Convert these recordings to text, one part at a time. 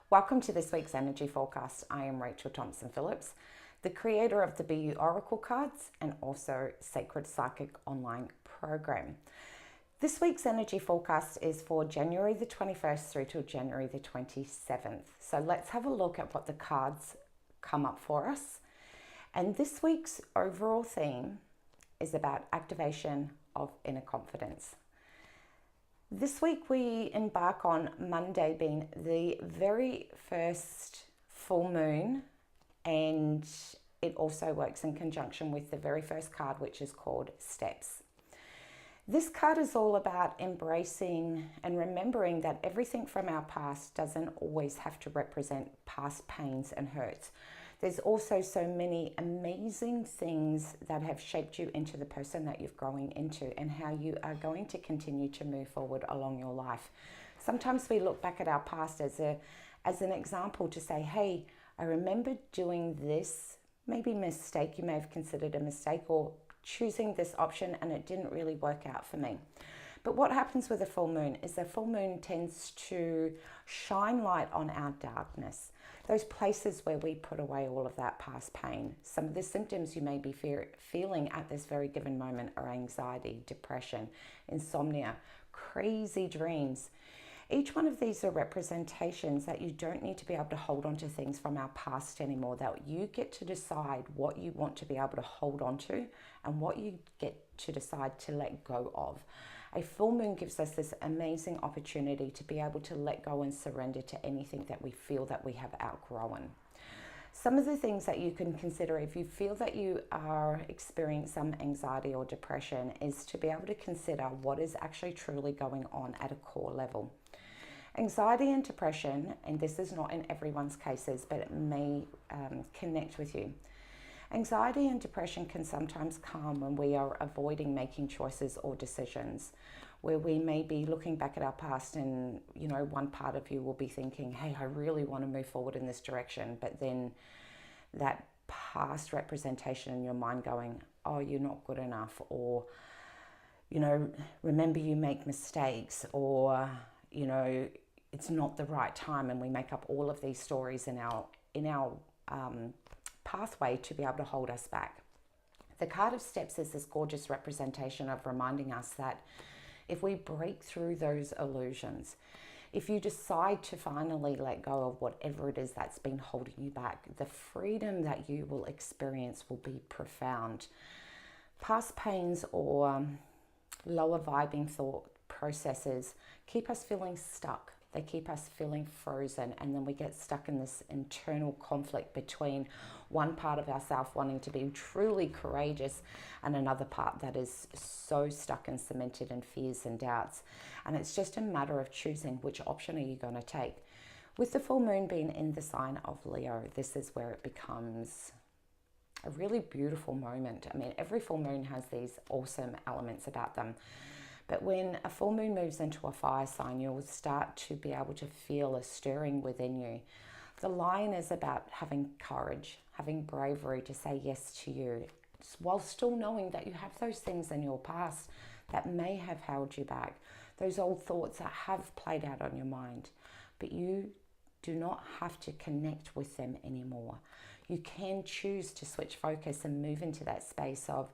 Welcome to this week's energy forecast. I am Rachel Thompson Phillips, the creator of the BU Oracle cards and also Sacred Psychic online program. This week's energy forecast is for January the 21st through to January the 27th. So let's have a look at what the cards come up for us. And this week's overall theme is about activation of inner confidence. This week we embark on Monday being the very first full moon, and it also works in conjunction with the very first card, which is called Steps. This card is all about embracing and remembering that everything from our past doesn't always have to represent past pains and hurts. There's also so many amazing things that have shaped you into the person that you're growing into and how you are going to continue to move forward along your life. Sometimes we look back at our past as an example to say, hey, I remember doing this, maybe mistake, you may have considered a mistake, or choosing this option and it didn't really work out for me. But what happens with a full moon is the full moon tends to shine light on our darkness, those places where we put away all of that past pain. Some of the symptoms you may be feeling at this very given moment are anxiety, depression, insomnia, crazy dreams. Each one of these are representations that you don't need to be able to hold on to things from our past anymore, that you get to decide what you want to be able to hold on to and what you get to decide to let go of. A full moon gives us this amazing opportunity to be able to let go and surrender to anything that we feel that we have outgrown. Some of the things that you can consider if you feel that you are experiencing some anxiety or depression is to be able to consider what is actually truly going on at a core level. Anxiety and depression, and this is not in everyone's cases, but it may connect with you. Anxiety and depression can sometimes come when we are avoiding making choices or decisions, where we may be looking back at our past and, one part of you will be thinking, hey, I really want to move forward in this direction. But then that past representation in your mind going, oh, you're not good enough, or, remember you make mistakes, or, it's not the right time. And we make up all of these stories in our pathway to be able to hold us back. The card of Steps is this gorgeous representation of reminding us that if we break through those illusions, if you decide to finally let go of whatever it is that's been holding you back, the freedom that you will experience will be profound. Past pains or lower vibing thought processes keep us feeling stuck. They keep us feeling frozen, and then we get stuck in this internal conflict between one part of ourselves wanting to be truly courageous and another part that is so stuck and cemented in fears and doubts. And it's just a matter of choosing which option are you going to take. With the full moon being in the sign of Leo, this is where it becomes a really beautiful moment. I mean, every full moon has these awesome elements about them. But when a full moon moves into a fire sign, you'll start to be able to feel a stirring within you. The Lion is about having courage, having bravery to say yes to you, while still knowing that you have those things in your past that may have held you back, those old thoughts that have played out on your mind. But you do not have to connect with them anymore. You can choose to switch focus and move into that space of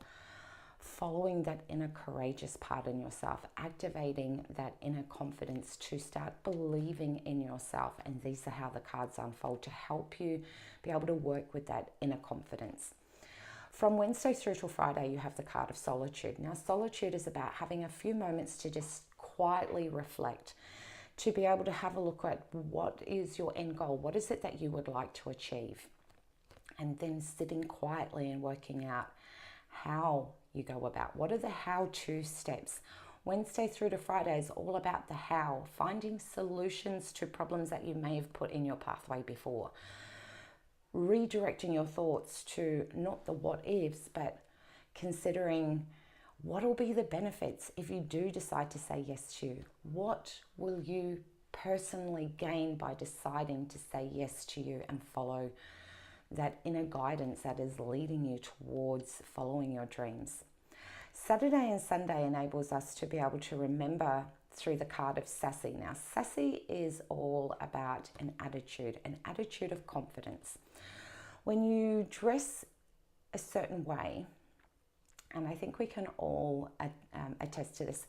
following that inner courageous part in yourself, activating that inner confidence to start believing in yourself. And these are how the cards unfold to help you be able to work with that inner confidence. From Wednesday through till Friday, you have the card of Solitude. Now, solitude is about having a few moments to just quietly reflect, to be able to have a look at what is your end goal, what is it that you would like to achieve, and then sitting quietly and working out how you go about. What are the how-to steps? Wednesday through to Friday is all about the how, finding solutions to problems that you may have put in your pathway before. Redirecting your thoughts to not the what ifs, but considering what will be the benefits if you do decide to say yes to. What will you personally gain by deciding to say yes to you and follow that inner guidance that is leading you towards following your dreams? Saturday and Sunday enables us to be able to remember through the card of sassy. Now, sassy is all about an attitude of confidence. When you dress a certain way, and I think we can all attest to this,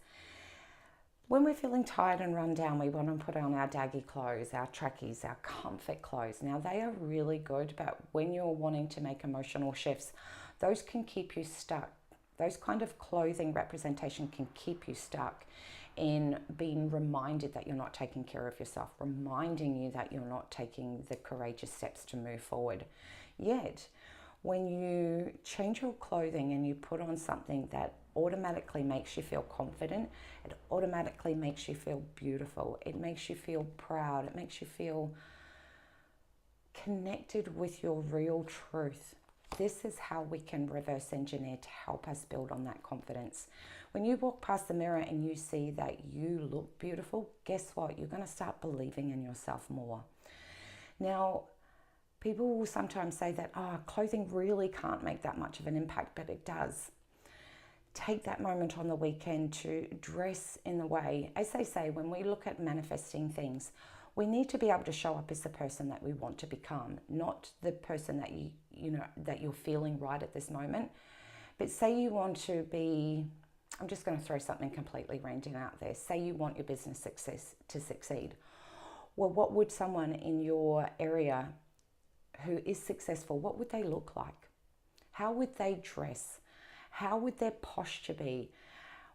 when we're feeling tired and run down, we want to put on our daggy clothes, our trackies, our comfort clothes. Now, they are really good, but when you're wanting to make emotional shifts, those can keep you stuck. Those kind of clothing representation can keep you stuck in being reminded that you're not taking care of yourself, reminding you that you're not taking the courageous steps to move forward. Yet, when you change your clothing and you put on something that automatically makes you feel confident, it automatically makes you feel beautiful, it makes you feel proud, it makes you feel connected with your real truth. This is how we can reverse engineer to help us build on that confidence. When you walk past the mirror and you see that you look beautiful, guess what? You're going to start believing in yourself more. Now, people will sometimes say that, clothing really can't make that much of an impact, but it does. Take that moment on the weekend to dress in the way, as they say, when we look at manifesting things, we need to be able to show up as the person that we want to become, not the person that that you're feeling right at this moment. But say you want to be, I'm just going to throw something completely random out there. Say you want your business to succeed. Well, what would someone in your area who is successful, what would they look like? How would they dress? How would their posture be?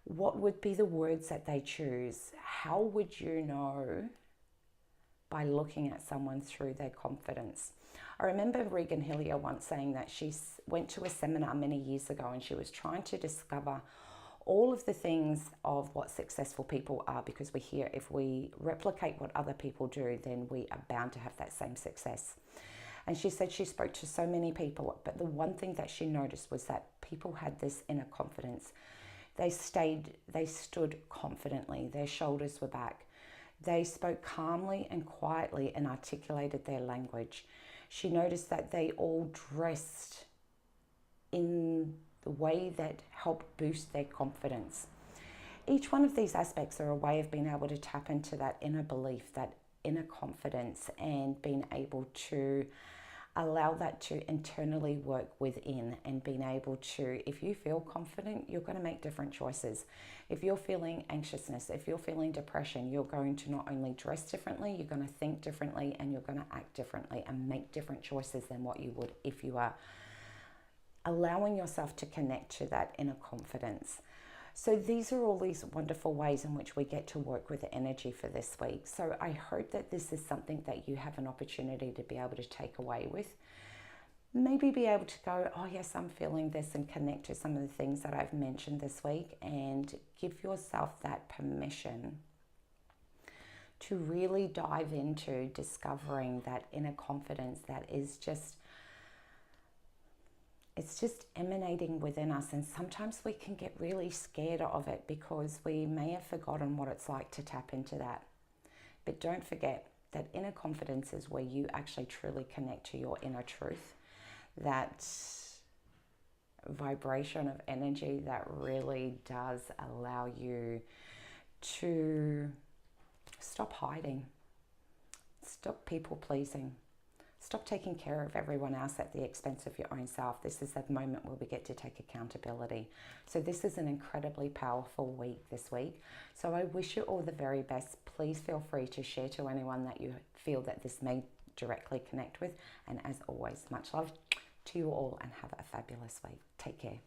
What would be the words that they choose? How would you know? By looking at someone through their confidence. I remember Regan Hillier once saying that she went to a seminar many years ago and she was trying to discover all of the things of what successful people are, because we hear if we replicate what other people do, then we are bound to have that same success. And she said she spoke to so many people, but the one thing that she noticed was that people had this inner confidence. They stood confidently, their shoulders were back. They spoke calmly and quietly and articulated their language. She noticed that they all dressed in the way that helped boost their confidence. Each one of these aspects are a way of being able to tap into that inner belief, that inner confidence, and being able to allow that to internally work within, and being able to, if you feel confident, you're going to make different choices. If you're feeling anxiousness, if you're feeling depression, you're going to not only dress differently, you're going to think differently, and you're going to act differently and make different choices than what you would if you are allowing yourself to connect to that inner confidence. So these are all these wonderful ways in which we get to work with the energy for this week. So I hope that this is something that you have an opportunity to be able to take away with. Maybe be able to go, oh yes, I'm feeling this, and connect to some of the things that I've mentioned this week, and give yourself that permission to really dive into discovering that inner confidence that is just, it's just emanating within us. And sometimes we can get really scared of it because we may have forgotten what it's like to tap into that. But don't forget that inner confidence is where you actually truly connect to your inner truth, that vibration of energy that really does allow you to stop hiding, stop people pleasing, stop taking care of everyone else at the expense of your own self. This is that moment where we get to take accountability. So this is an incredibly powerful week this week. So I wish you all the very best. Please feel free to share to anyone that you feel that this may directly connect with. And as always, much love to you all, and have a fabulous week. Take care.